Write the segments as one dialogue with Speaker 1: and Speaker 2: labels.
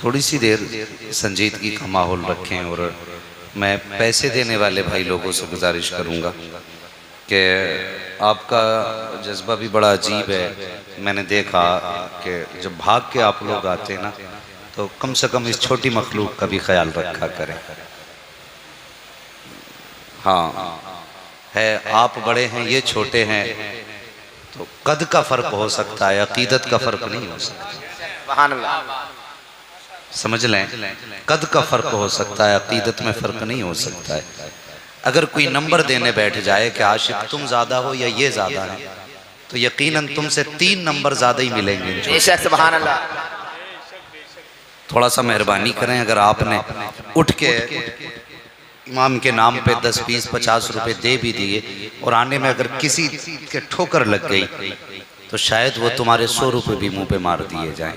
Speaker 1: थोड़ी सी देर संजीदगी का माहौल रखें। और मैं पैसे देने वाले भाई लोगों से गुजारिश करूंगा कि आपका जज्बा भी बड़ा अजीब है। मैंने देखा कि जब भाग के आप लोग आते हैं ना, तो कम से कम इस छोटी मखलूक का भी ख्याल रखा करें। हाँ है, आप बड़े हैं, ये छोटे हैं, तो कद का फ़र्क हो सकता है, अकीदत का फ़र्क नहीं हो सकता।
Speaker 2: सुभान अल्लाह।
Speaker 1: समझ लें, कद का फ़र्क हो सकता है, अकीदत में फ़र्क नहीं हो सकता है। अगर कोई नंबर देने बैठ जाए कि आशिक तुम ज़्यादा हो या ये ज़्यादा है, तो यकीनन तुमसे 3 नंबर ज़्यादा ही मिलेंगे।
Speaker 2: बेशक सुभान अल्लाह।
Speaker 1: थोड़ा सा मेहरबानी करें, अगर आपने उठ के इमाम के नाम पे 10, 20, 50 रुपए दे भी दिए और आने में अगर किसी के ठोकर लग गई, तो शायद वो तुम्हारे 100 रुपए भी मुंह पे मार दिए जाएं।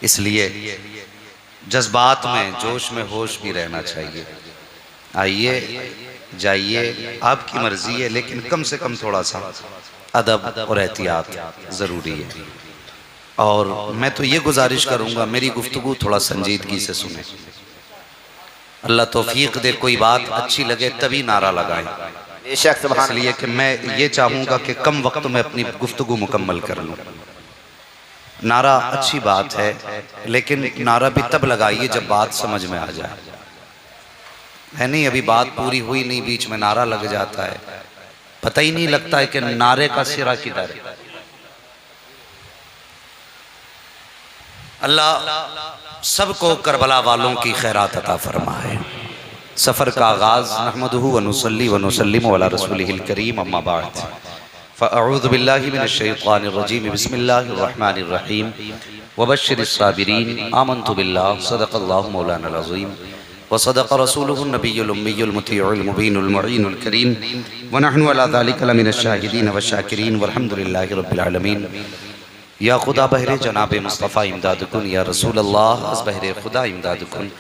Speaker 1: इसलिए जज्बात में, जोश में होश भी रहना चाहिए। आइए जाइए, आपकी मर्जी है, लेकिन कम से कम थोड़ा सा अदब और एहतियात ज़रूरी है। और मैं तो ये गुजारिश करूँगा, मेरी गुफ्तगू थोड़ा संजीदगी से सुने। अल्लाह तौफीक दे, कोई बात अच्छी लगे तभी नारा लगाएं।
Speaker 2: बेशक सुभान अल्लाह।
Speaker 1: इसलिए कि मैं ये चाहूँगा कि कम वक्त में अपनी गुफ्तगू मुकम्मल कर लूँ। नारा अच्छी बात है, लेकिन नारा भी तब लगाइए जब बात समझ में आ जाए। है नहीं, अभी बात पूरी हुई नहीं, बीच में नारा लग जाता है, पता ही नहीं लगता है कि नारे का सिरा किधर है। अल्लाह सबको करबला वालों की खैरात अता फरमाए। सफ़र का आगाज़ नहमदुहु व नुसल्ली व नुसल्लिमु अला रसूलिहिल करीम, अम्मा बाद, फ़अऊज़ु बिल्लाहि मिनश शैतानिर रजीम, बिस्मिल्लाहिर रहमानिर रहीम, वबश्शिरिस साबिरीन, आमनतु बिल्लाह, सदक़ल्लाहु मौलाना अज़ीम, व सदक़ रसूलुहुन नबियुल उम्मियुल मुतीउल मुबीनुल मुईनुल करीम, व नहनु अला ज़ालिका लमिनश शाहिदीन व शाकिरीन, वल्हम्दुलिल्लाहि रब्बिल आलमीन। या खुदा बहरे जनाब मुस्तफ़ा इमदाद कुन, या रसूल अल्लाह अज़ बहरे खुदा इमदाद कुन,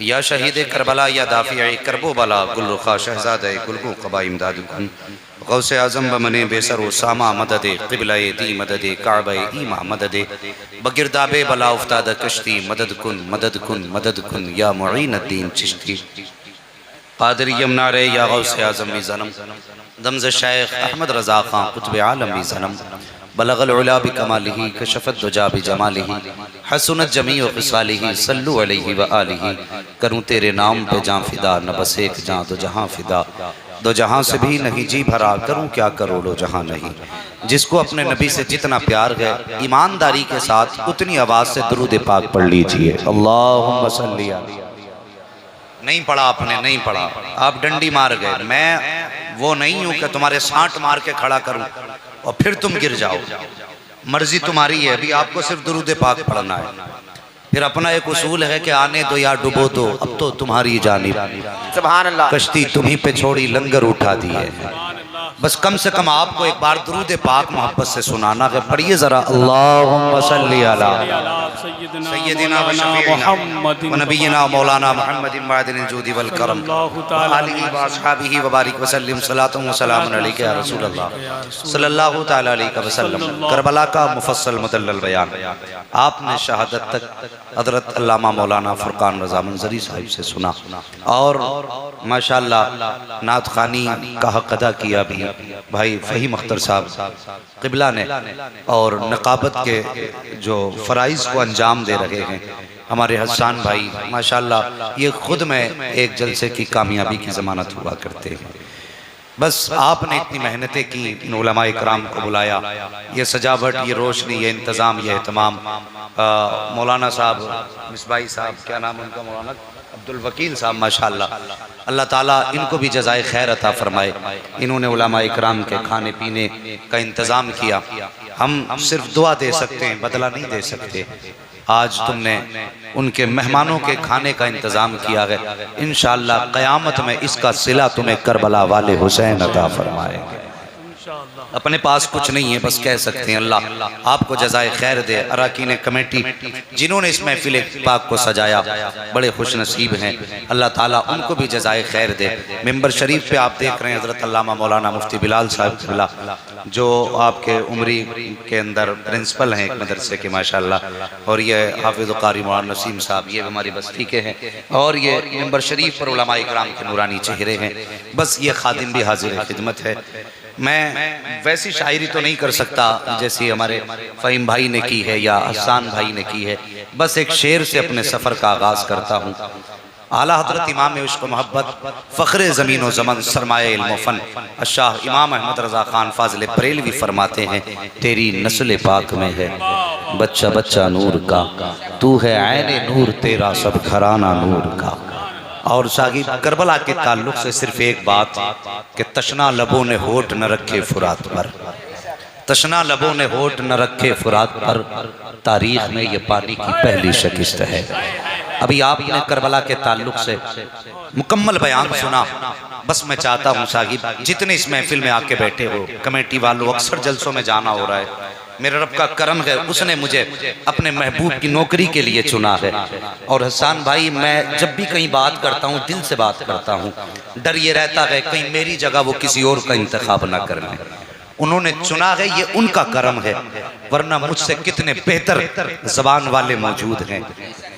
Speaker 1: या शहीद करबला, या दाफ़िए करबो बला, गुलरुखा शहज़ादे गुलगो क़बा इमदाद कुन, गौसे आज़म बमने बेसर व सामा मदद क़िबला दी मदद काबा ईमा मदद बगिरदाबे बला उफ्ताद कश्ती, मदद कुन मदद कुन मदद कुन, या मुईनुद्दीन चिश्ती क़ादिर यमनारे, या गौसे आज़म भी ज़नम दमज़ शेख अहमद रज़ा ख़ान कुतुब आलम भी ज़नम, बलगल उला बिकमालिही, कशफत दुजा बिजमालिही, हसनत जमीउ ख़िसालिही, सल्लु अलैहि व आलिही। करूँ तेरे नाम पे जाँ फ़िदा, न बस एक जाँ दो जहाँ फ़िदा, दो जहाँ से भी नहीं जी भरा, करूँ क्या करोड़ों जहाँ नहीं। जिसको अपने नबी से जितना प्यार है, ईमानदारी के साथ उतनी आवाज़ से दुरूद पाक पढ़ लीजिए। अल्लाहुम्मा सल्ली अलैहि। नहीं पढ़ा आपने, नहीं पढ़ा, आप डंडी मार गए। मैं वो नहीं हूँ कि तुम्हारे सांट मार के खड़ा करूँ और फिर तुम गिर जाओ। मर्जी तुम्हारी है, अभी आपको सिर्फ दुरूद पाक पढ़ना है। फिर अपना एक उसूल है कि आने दो या डुबो दो, अब तो तुम्हारी जानिब
Speaker 2: सुभान अल्लाह।
Speaker 1: कश्ती तुम्ही पे छोड़ी, लंगर उठा दिए। बस कम से कम आपको एक बार दुरूद पाक मोहब्बत से सुनाना है। पढ़िए ज़रा, अल्लाहुम्मा सल्ली अला सय्यदिना व शफीइना व नबिय्यिना मौलाना मुहम्मदिन मअदिनिल जूदि वल करम व आलिहि व अस्हाबिहि व बारिक व सल्लिम सलातun व सलामुन अलैका या रसूल अल्लाह सल्लल्लाहु तआला अलैहि वसल्लम। करबला का मुफस्सल मुदल्लल बयान आपने शहादत तक हज़रत अल्लामा मौलाना फ़ुरक़ान रज़ा मंज़री साहिब से सुना, और माशाअल्लाह नात ख़ानी का हक़ अदा किया भी भाई फ़हीम अख्तर साहब क़िबला ने, और नक़ाबत के जो फ़राइज़ को अंजाम दे रहे हैं हमारे हसन भाई, माशाअल्लाह ये ख़ुद में एक जलसे की कामयाबी की ज़मानत हुआ करते हैं। बस आपने इतनी मेहनतें की, इन उलमाए इकराम को बुलाया, ये सजावट, ये रोशनी, ये इंतज़ाम, ये एहतमाम, मौलाना साहब मिसबाई साहब, क्या नाम है उनका, मौलाना अब्दुल वकील साहब, माशाअल्लाह, अल्लाह ताला इनको भी जज़ाए खैर अता फरमाए। इन्होंने उलमाए इकराम के खाने पीने का इंतज़ाम किया। हम सिर्फ दुआ दे सकते हैं, बदला नहीं दे सकते। आज तुमने उनके मेहमानों के खाने का इंतज़ाम किया है, इंशाअल्लाह क़यामत में इसका सिला तुम्हें करबला वाले हुसैन अता फरमाएंगे। अपने पास कुछ नहीं है, बस कह सकते हैं अल्लाह आपको जज़ाए खैर दे। अरकान कमेटी जिन्होंने इस महफिल पाक को सजाया बड़े खुश नसीब हैं, अल्लाह ताला उनको भी जज़ाए खैर दे। मेंबर शरीफ पे आप देख रहे हैं हज़रत अल्लामा मौलाना मुफ्ती बिलाल साहब जो आपके उमरी के अंदर प्रिंसिपल हैं एक मदरसे के माशाअल्लाह, और ये हाफिज़ क़ारी मौलाना नसीम साहब ये हमारी बस्ती के हैं, और ये मेंबर शरीफ पर उलमा इकराम के नूरानी चेहरे हैं। बस ये खादिम भी हाजिर खिदमत है। मैं वैसी शायरी तो नहीं कर सकता जैसी हमारे फ़हीम भाई ने की है या हसान भाई ने की है, बस एक शेर से अपने सफ़र का आगाज़ करता हूँ। आला हज़रत इमाम इश्क़ मोहब्बत फ़ख्रे ज़मीन व ज़मन सरमाए इल्म फ़न शाह इमाम अहमद रज़ा ख़ान फ़ाज़िल बरेलवी फरमाते हैं, तेरी नस्ल पाक में है बच्चा बच्चा नूर का, तू है ऐने नूर तेरा सब घराना नूर का। और साहिब करबला के ताल्लुक़ से सिर्फ एक बात कि तशना लबों ने होठ न रखे फुरात पर, तशना लबों ने होठ न रखे फुरात पर, तारीख़ में ये पानी की पहली शिकस्त है। अभी आपने करबला के ताल्लुक़ से मुकम्मल बयान सुना, बस मैं चाहता हूँ साहिब जितने इस महफिल में आके बैठे हो, कमेटी वालों, अक्सर जलसों में जाना हो रहा है, मेरे रब का करम है उसने मुझे अपने महबूब की नौकरी के लिए चुना है। और हसान भाई मैं जब भी कहीं बात करता हूँ दिल से बात करता हूँ, डर ये रहता है कहीं मेरी जगह वो किसी और का इंतखाब ना कर लें। उन्होंने चुना है ये उनका करम है, वरना मुझसे कितने बेहतर ज़बान वाले मौजूद हैं,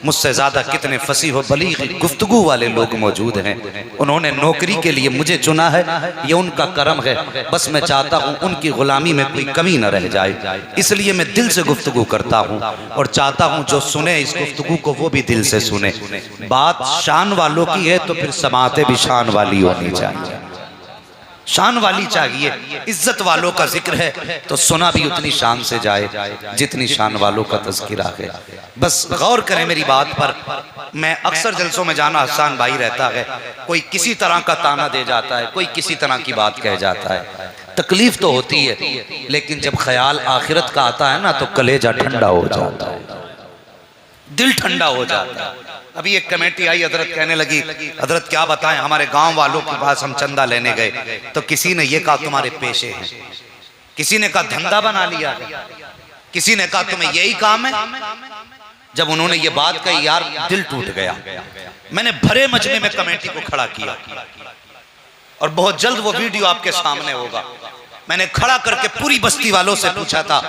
Speaker 1: मुझसे ज़्यादा कितने फसीह व बलीग गुफ्तगू वाले लोग मौजूद हैं। उन्होंने नौकरी के लिए मुझे चुना है, ये उनका करम है। बस मैं चाहता हूँ उनकी ग़ुलामी में कोई कमी न रह जाए, इसलिए मैं दिल से गुफ्तगू करता हूँ और चाहता हूँ जो सुने इस गुफ्तगू को वो भी दिल से सुने। बात शान वालों की है तो फिर समातें भी शान वाली होनी चाहिए, शान वाली चाहिए। इज्जत वालों का जिक्र है तो सुना भी उतनी शान से जाए जितनी शान वालों का तज़किरा है। बस गौर करें मेरी बात पर, मैं अक्सर जलसों में जाना हसान भाई रहता है, कोई किसी तरह का ताना दे जाता है, कोई किसी तरह की बात कह जाता है, तकलीफ तो होती है, लेकिन जब ख्याल आखिरत का आता है ना तो कलेजा ठंडा हो जाता है, दिल ठंडा हो जाता है। अभी एक कमेटी आई, हजरत कहने लगी हजरत क्या बताएं हमारे गांव वालों के पास हम चंदा लेने गए तो किसी ने ये कहा तुम्हारे पेशे हैं, किसी ने कहा धंधा बना लिया, किसी ने कहा तुम्हें यही काम है। जब उन्होंने ये बात कही यार दिल टूट गया। मैंने भरे मजमे में कमेटी को खड़ा किया और बहुत जल्द वो वीडियो आपके सामने होगा। मैंने खड़ा करके पूरी बस्ती वालों से पूछा था,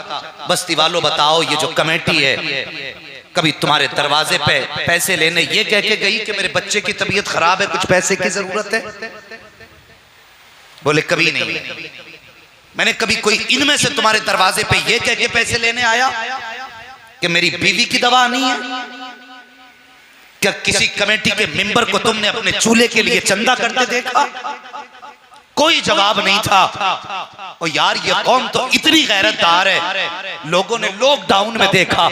Speaker 1: बस्ती वालों बताओ ये जो कमेटी है कभी तुम्हारे दरवाजे पे पैसे लेने ये कह के गई कि मेरे बच्चे की तबीयत खराब है कुछ पैसे की जरूरत है? बोले कभी नहीं। मैंने कभी कोई इनमें से तुम्हारे दरवाजे पे ये कह के पैसे लेने आया कि मेरी बीवी की दवा नहीं है? क्या किसी कमेटी के मेंबर को तुमने अपने चूल्हे के लिए चंदा करते देखा? कोई जवाब नहीं था। और यार ये कौम तो इतनी गैरतदार है, लोगों ने लॉकडाउन में देखा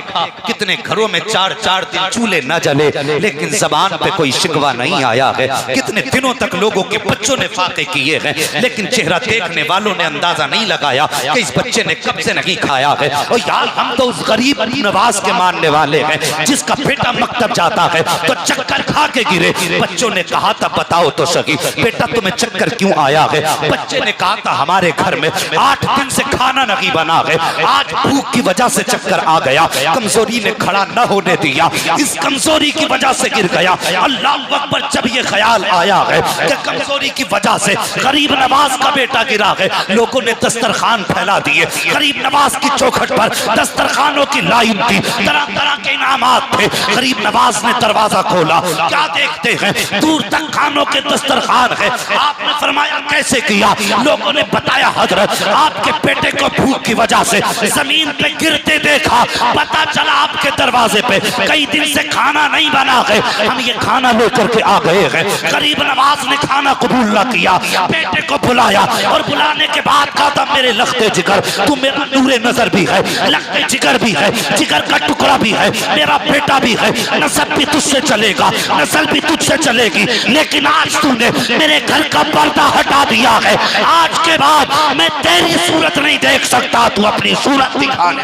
Speaker 1: कितने घरों में 4-4 दिन चूल्हे न जले लेकिन जबान पे कोई शिकवा नहीं आया है, कितने दिनों तक लोगों के बच्चों ने फाके किए हैं लेकिन चेहरा देखने वालों ने अंदाजा नहीं लगाया कि इस बच्चे ने कब से नहीं खाया है। और यार हम तो उस गरीब नवाज के मानने वाले हैं जिसका बेटा मकतब जाता है तो चक्कर खा के गिरे। बच्चों ने कहा था बताओ तो सही बेटा तुम्हें चक्कर क्यों आया? बच्चे ने कहा था हमारे घर में 8 दिन से खाना नहीं बना है, आज भूख की वजह से चक्कर आ गया, कमजोरी ने खड़ा न होने दिया, इस कमजोरी की वजह से गिर गया। अल्लाह अकबर। जब ये ख्याल आया है कि कमजोरी की वजह से गरीब नवाज का बेटा गिरा है, लोगों ने दस्तरखान फैला दिए, गरीब नवाज की चौखट पर दस्तरखानों की लाइन थी, तरह तरह के इनामात थे। गरीब नवाज ने दरवाजा खोला, क्या देखते हैं दूर तक खानों के दस्तरखान है। आपने फरमाया कैसे किया? लोगों ने बताया हजरत आपके बेटे को भूख की वजह से जमीन पे गिरते देखा, पता चला आपके दरवाजे पे कई दिन से खाना नहीं बना है, हम ये खाना लेकर के आ गए हैं। गरीब नवाज ने खाना कबूल न किया, बेटे को बुलाया और बुलाने के बाद कहा था मेरे लख्ते जिगर तू मेरा नूरे नजर भी है, लख्ते जिगर भी है, जिगर का टुकड़ा भी है, मेरा बेटा भी है, नस्ल भी तुझसे चलेगा, नस्ल भी तुझसे चलेगी, लेकिन आज तूने मेरे घर का पर्दा हटा दिया है, आज के बाद मैं तेरी सूरत नहीं देख सकता, तू अपनी सूरत दिखाने।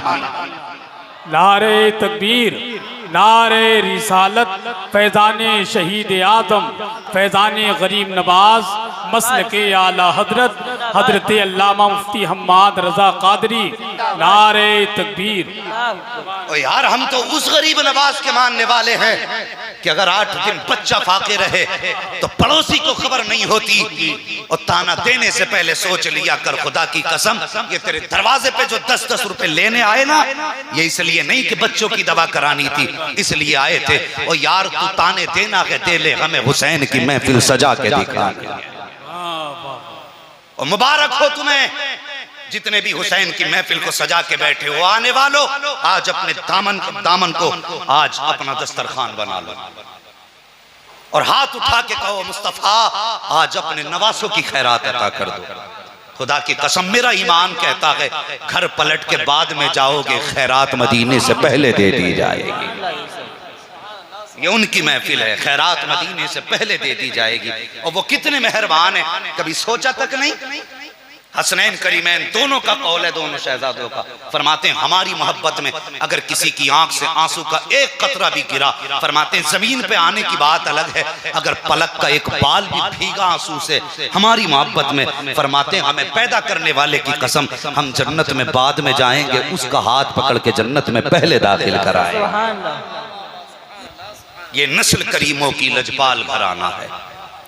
Speaker 3: नारे तकबीर, नारे रिसालत फैज़ाने शहीद आदम फैज़ाने गरीब नवाज मसलके आला हजरत हजरत अल्लामा मुफ्ती हम्माद रज़ा कादरी नारे तकबीर।
Speaker 1: ओ यार हम तो उस गरीब नवाज के मानने वाले हैं कि अगर 8 दिन बच्चा फाके रहे तो पड़ोसी को खबर नहीं होती और ताना देने से पहले सोच लिया कर खुदा की कसम ये तेरे दरवाजे पे जो 10-10 रुपए लेने आए ना ये इसलिए नहीं कि बच्चों की दवा करानी थी, इसलिए आए थे। और यार तू ताने देना है दे ले, हमें हुसैन की महफिल सजा के दिखा। और मुबारक हो तुम्हें जितने भी हुसैन की महफिल को सजा के बैठे हो। आने वालों आज अपने दामन को आज अपना दस्तरखान बना लो और हाथ उठा के कहो मुस्तफा आज अपने नवासों की खैरात अता कर दो। खुदा की कसम मेरा ईमान कहता है घर पलट के बाद में जाओगे खैरात मदीने से पहले दे दी जाएगी। ये उनकी महफिल है, खैरात मदीने से पहले दे दी जाएगी। और वो कितने मेहरबान है, कभी सोचा तक नहीं। हसनैन करीमैन दोनों का कौल है, दोनों शहजादों का। फरमाते हैं हमारी मोहब्बत में अगर किसी की आंख से आंसू का एक कतरा भी गिरा, फरमाते हैं जमीन पे आने की बात अलग है, अगर पलक का एक बाल भी भीगा आंसू से हमारी मोहब्बत में, फरमाते हैं हमें पैदा करने वाले की कसम हम जन्नत में बाद में जाएंगे, उसका हाथ पकड़ के जन्नत में पहले दाखिल कराएंगे। ये नस्ल करीमों की लजपाल घराना है।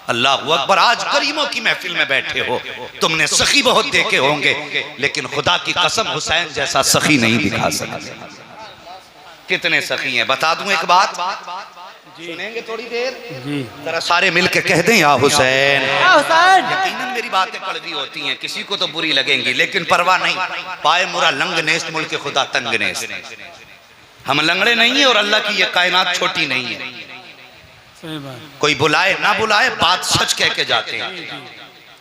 Speaker 1: अल्लाह अकबर। आज करीमों की महफिल में बैठे हो, तुमने सखी बहुत देखे होंगे लेकिन खुदा की कसम हुसैन जैसा सखी नहीं दिखा सकते। कितने सखी हैं बता दूं एक बात, सुनेंगे थोड़ी देर जरा सारे मिलके कह दें या हुसैन। यकीनन मेरी बातें कड़वी होती हैं, किसी को तो बुरी लगेंगी लेकिन परवाह नहीं। पाए मुरा लंग नेस्त मुल्क खुदा तंग नेस्त। हम लंगड़े नहीं है और अल्लाह की ये कायनात छोटी नहीं है। कोई बुलाए ना बुलाए बात सच कह के जाते हैं।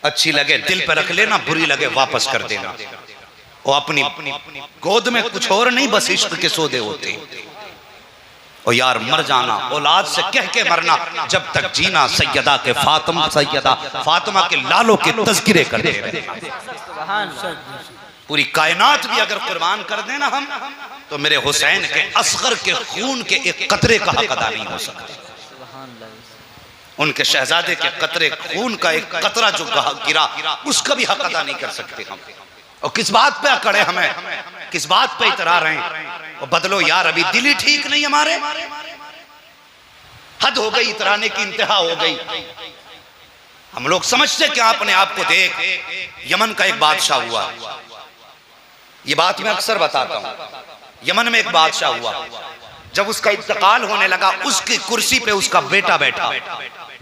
Speaker 1: अच्छी लगे दिल पे रख लेना, बुरी लगे वापस कर देना। वो अपनी गोद में कुछ और नहीं बस इश्क के सौदे होते। और यार मर जाना औलाद से कह के मरना, जब तक जीना सैयदा के फातिमा के लालों के तज़किरे करते रहे। पूरी कायनात भी अगर कुर्बान कर देना हम तो मेरे हुसैन के असगर के खून के एक कतरे का हक अदा नहीं हो सकता। उनके शहजादे के कतरे खून का एक कतरा जो गिरा उसका भी हक अदा नहीं कर सकते हम। और किस बात पे अकड़े हमें, किस बात पे इतरा रहे हैं। और बदलो यार अभी दिल ही ठीक नहीं हमारे, हद हो गई, इतराने की इंतहा हो गई। हम लोग समझते क्या अपने आप को देख। यमन का एक बादशाह हुआ, ये बात मैं अक्सर बताता हूं। यमन में एक बादशाह हुआ, जब उसका इंतकाल होने लगा उसकी कुर्सी पे उसका बेटा बैठा।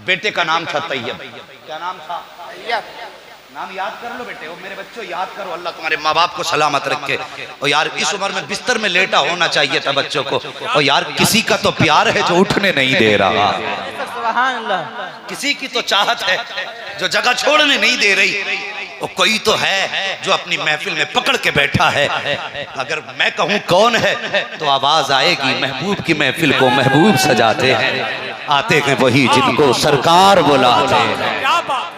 Speaker 1: बेटे का नाम था तैयब। क्या नाम था? नाम याद कर लो बेटे, वो मेरे बच्चों याद करो, अल्लाह तुम्हारे माँ बाप को सलामत रखे। और यार इस उम्र में बिस्तर में लेटा होना चाहिए था बच्चों को। और यार किसी का तो प्यार है जो उठने नहीं दे रहा, किसी की तो चाहत है जो जगह छोड़ने नहीं दे रही, और कोई तो है जो अपनी महफिल में पकड़ के बैठा है। अगर मैं कहूँ कौन है तो आवाज आएगी, महबूब की महफिल को महबूब सजाते हैं, आते हैं वही जिनको सरकार बुलाते हैं।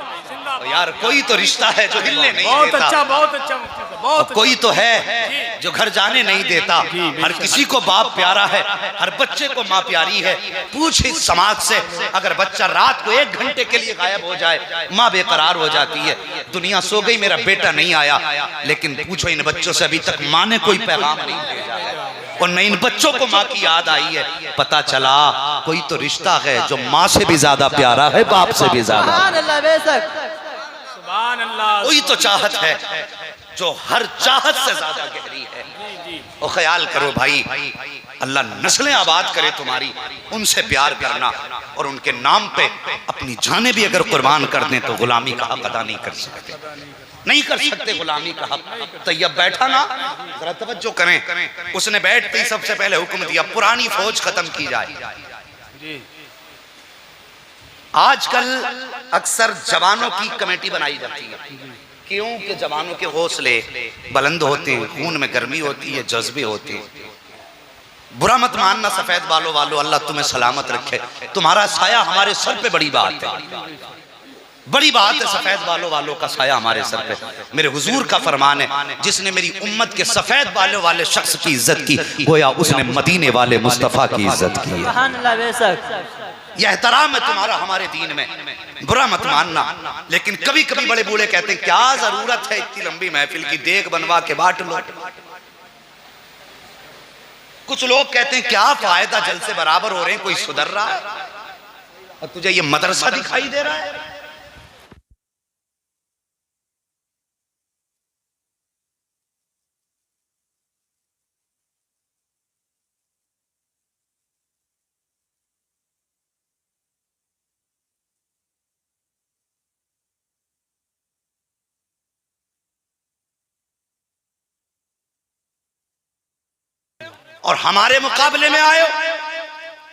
Speaker 1: यार कोई तो रिश्ता है जो हिलने नहीं
Speaker 3: बहुत
Speaker 1: देता।
Speaker 3: अच्छा, बहुत अच्छा, बहुत
Speaker 1: कोई तो है जो घर जाने नहीं देता। हर किसी को बाप प्यारा है, हर बच्चे को माँ प्यारी है। पूछ इस समाज से, अगर बच्चा रात को 1 घंटे के लिए गायब हो जाए माँ बेकरार हो जाती है, दुनिया सो गई मेरा बेटा नहीं आया। लेकिन पूछो इन बच्चों से, अभी तक माँ ने कोई पैगाम नहीं भेजा है और न इन बच्चों को माँ की याद आई है। पता चला कोई तो रिश्ता है जो माँ से भी ज्यादा प्यारा है, बाप से भी ज्यादा। वही तो चाहत है जो हर चाहत से ज्यादा गहरी है। और ख्याल करो भाई, अल्लाह नस्लें आबाद करे तुम्हारी, उनसे प्यार करना और उनके नाम पे अपनी जानें भी अगर कुर्बान कर दें तो गुलामी का हक अदा नहीं कर सकते, नहीं कर सकते गुलामी का हक। तैयब बैठा ना, जरा तवज्जो करें, उसने बैठते ही सबसे पहले हुक्म दिया पुरानी फौज खत्म की जाए। आजकल अक्सर जवानों की कमेटी बनाई जाती है, क्योंकि जवानों के हौसले बुलंद होते हैं, खून में गर्मी होती है, जज्बे होते हैं। बुरा मत मानना सफेद बालों वालों, अल्लाह तुम्हें सलामत रखे, तुम्हारा साया हमारे सर पे बड़ी बात है। बड़ी बात है, सफेद बालों वालों का साया हमारे सर पे। मेरे हुजूर का फरमान है, जिसने मेरी उम्मत के सफेद बालों वाले शख्स की इज्जत की, गोया उसने मदीने वाले मुस्तफा की इज्जत की है। यह एहतराम है तुम्हारा हमारे दीन में, बुरा मत मानना। लेकिन कभी कभी बड़े बूढ़े कहते हैं क्या जरूरत है इतनी लंबी महफिल की, देख बनवा के बांट लो। कुछ लोग कहते हैं क्या फायदा, जल से बराबर हो रहे हैं, कोई सुधर रहा है और तुझे ये मदरसा दिखाई दे रहा है। और हमारे मुकाबले में आए हो,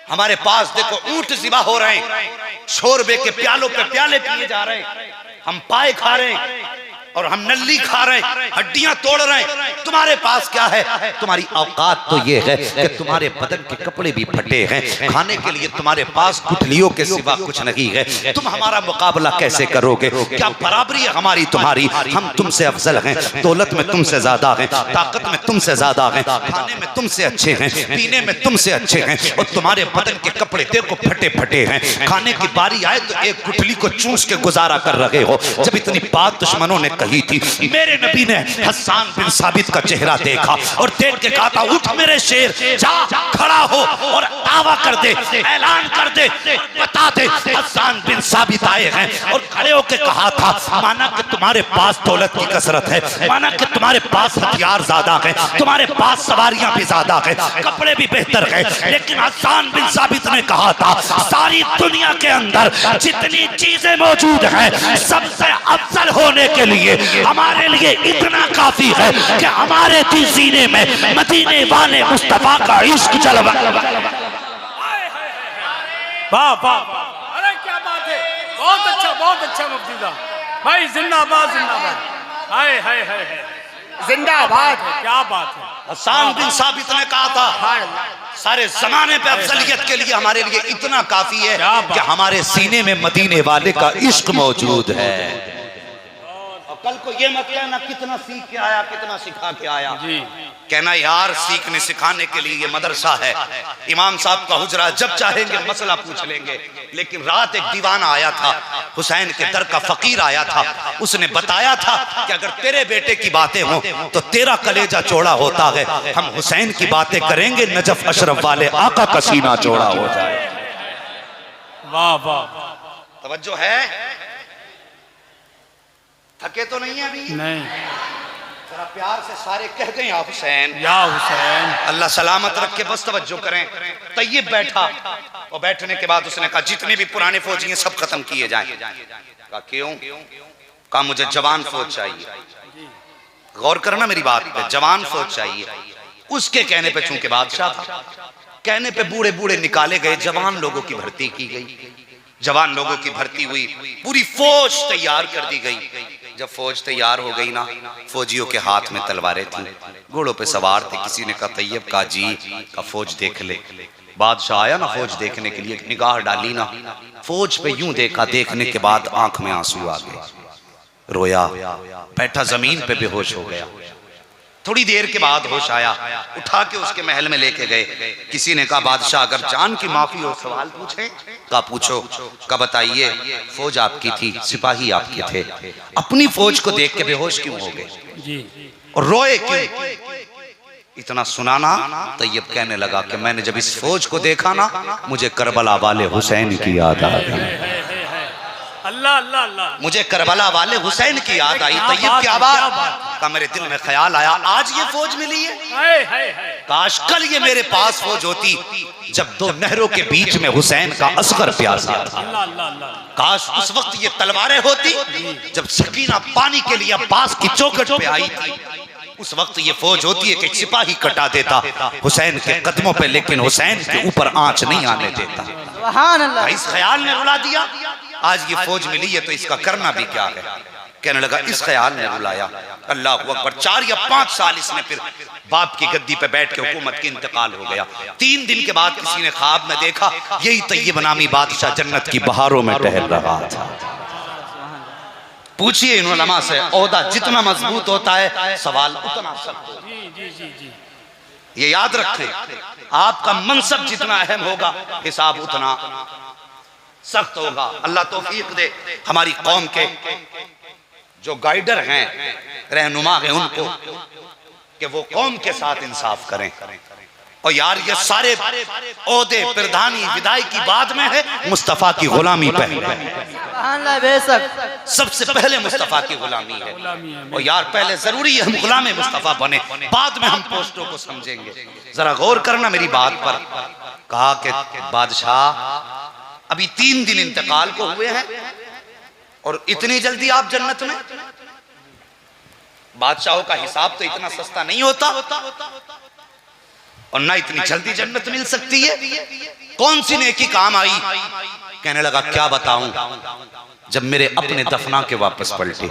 Speaker 1: हमारे पास देखो ऊंट ज़िबा हो रहे हैं, शोरबे के प्यालों पे प्याले पिए जा रहे हैं, हम पाए खा रहे हैं और हम नल्ली खा रहे हैं, हड्डियां तोड़ रहे हैं। तुम्हारे पास क्या है? तुम्हारी औकात तो ये है कि तुम्हारे बदन के कपड़े भी फटे हैं, खाने के लिए तुम्हारे पास गुठलियों के सिवा कुछ नहीं है। तुम हमारा मुकाबला कैसे करोगे? क्या बराबरी है हमारी तुम्हारी? हम तुमसे अफजल हैं, दौलत में तुमसे ज्यादा हैं, ताकत में तुमसे ज्यादा हैं, खाने में तुमसे अच्छे हैं, पीने में तुमसे अच्छे हैं, और तुम्हारे बदन के कपड़े देखो फटे फटे हैं। खाने की बारी आए तो एक गुठली को चूस के गुजारा कर रहे हो। जब इतनी बात दुश्मनों ने कही थी, मेरे नबी ने हस्सान बिन साबित का चेहरा देखा और देख के कहा था, उठ मेरे शेर, जा खड़ा हो और दावा कर दे, ऐलान कर दे, बता दे हस्सान बिन साबित आए हैं। और खड़े होके कहा था, माना कि तुम्हारे पास दौलत की कसरत है, माना कि तुम्हारे पास हथियार ज्यादा है, तुम्हारे पास सवारियां भी ज्यादा है, कपड़े भी बेहतर है, लेकिन हस्सान बिन साबित ने कहा था, सारी दुनिया के अंदर जितनी चीजें मौजूद हैं, सबसे अफजल होने के लिए हमारे लिए इतना काफी है कि हमारे सीने में मदीने वाले मुस्तफा का इश्क जलवा।
Speaker 3: वाह वाह, अरे क्या बात है, बहुत अच्छा मुफ्ती साहब भाई, जिंदाबाद जिंदाबाद, हाय हाय हाय
Speaker 2: जिंदाबाद।
Speaker 3: क्या बात है।
Speaker 1: हस्सान बिन साबित ने कहा था, सारे जमाने पे अफजलियत के लिए हमारे लिए इतना काफी है कि हमारे सीने में मदीने वाले का इश्क मौजूद है। कल को ये मत कहना कितना सीख के आया, कितना सिखा के आया जी। कहना यार सीखने सिखाने के लिए ये मदरसा है, इमाम साहब का हुजरा, जब चाहेंगे मसला पूछ लेंगे। लेकिन रात एक दीवाना आया था, हुसैन के दर का फकीर आया था, उसने बताया था कि अगर तेरे बेटे की बातें हों तो तेरा कलेजा चौड़ा होता है, हम हुसैन की बातें करेंगे नजफ अशरफ वाले आका का सीना चौड़ा हो जाए।
Speaker 3: वाह वाह,
Speaker 1: तवज्जो है, थके तो नहीं है अभी?
Speaker 3: नहीं,
Speaker 1: जरा प्यार से सारे कह गए या हुसैन, या
Speaker 3: हुसैन।
Speaker 1: अल्लाह सलामत रख के बस तवज्जो करें। तैयब बैठा और बैठने के बाद उसने कहा जितने भी पुराने फौजी हैं सब खत्म किए जाएं। कहा क्यों? कहा मुझे जवान फौज चाहिए। गौर करना मेरी बात पे, जवान फौज चाहिए। उसके कहने पे चूंकि बादशाह था, कहने पे बूढ़े बूढ़े निकाले गए, जवान लोगों की भर्ती की गई, जवान लोगों की भर्ती हुई, पूरी फौज तैयार कर दी गई। जब फौज तैयार हो गई ना, फौजियों के हाथ में तलवारें थी, घोड़ों पे सवार थे। किसी ने कहा तैयब का जी का फौज देख ले। बादशाह आया ना फौज देखने के लिए, निगाह डाली ना, फौज पे यूं देखा, देखने के बाद आंख में आंसू आ गए, रोया, बैठा जमीन पे बेहोश हो गया। थोड़ी देर के बाद होश आया, उठा के उसके महल में लेके गए। किसी ने कहा बादशाह अगर जान की माफी हो सवाल पूछे? का पूछो। का बताइए फौज आपकी थी, सिपाही आपके थे, अपनी फौज को देख के बेहोश क्यों हो गए जी, और रोए क्यों? इतना सुनाना। तैयब कहने लगा कि मैंने जब इस फौज को देखा ना, मुझे करबला वाले हुसैन की याद आ गई।
Speaker 3: अल्लाह अल्लाह अल्लाह,
Speaker 1: मुझे करबला वाले हुसैन की याद आई। तैयब की आवाज का मेरे दिल में ख्याल आया, आज ये फौज मिली है, काश कल ये मेरे पास फौज होती जब दो नहरों के बीच में हुसैन का असगर प्यासा था। काश उस वक्त ये तलवारें होती जब सकीना पानी के लिए अब्बास की चौखट पे आई थी। उस वक्त ये फौज होती है कि सिपाही कटा देता हुसैन के कदमों पे, लेकिन हुसैन के ऊपर आंच नहीं आने देता। सुभान अल्लाह। इस ख्याल ने रुला दिया। आज ये फौज मिली है तो इसका करना भी क्या है? कहने लगा इस ख्याल ने रुलाया। अल्लाह अकबर। 4 या 5 साल इसने फिर बाप की गद्दी पे बैठ के हुकूमत की इंतकाल हो गया। 3 दिन के बाद किसी ने ख्वाब में देखा यही तैयब नामी बादशाह जन्नत की बहारों में टहल रहा था। पूछिए इन उलमा से, ओहदा जितना मजबूत होता है सवाल उतना सख्त होता है।
Speaker 3: जी जी जी।
Speaker 1: ये याद रखें, आपका मनसब जितना अहम होगा हिसाब उतना सख्त होगा। अल्लाह तौफीक दे हमारी कौम के जो गाइडर हैं, रहनुमा हैं, उनको कि वो कौम के साथ इंसाफ करें। और यार ये सारे ओहदे प्रधानी विधायकी बाद में है, मुस्तफ़ा की गुलामी पहले। सबसे पहले मुस्तफ़ा की गुलामी है। और यार पहले जरूरी है हम गुलाम मुस्तफ़ा बने, बाद में हम पोस्टों को समझेंगे। जरा गौर करना मेरी बात पर। कहा कि बादशाह अभी 3 दिन इंतकाल को हुए हैं और इतनी जल्दी आप जन्नत में। बादशाहों का हिसाब तो इतना सस्ता नहीं होता और ना इतनी जल्दी जन्नत मिल सकती है। कौन सी नेकी काम आई? कहने लगा क्या बताऊं, जब मेरे अपने दफना के वापस पलटे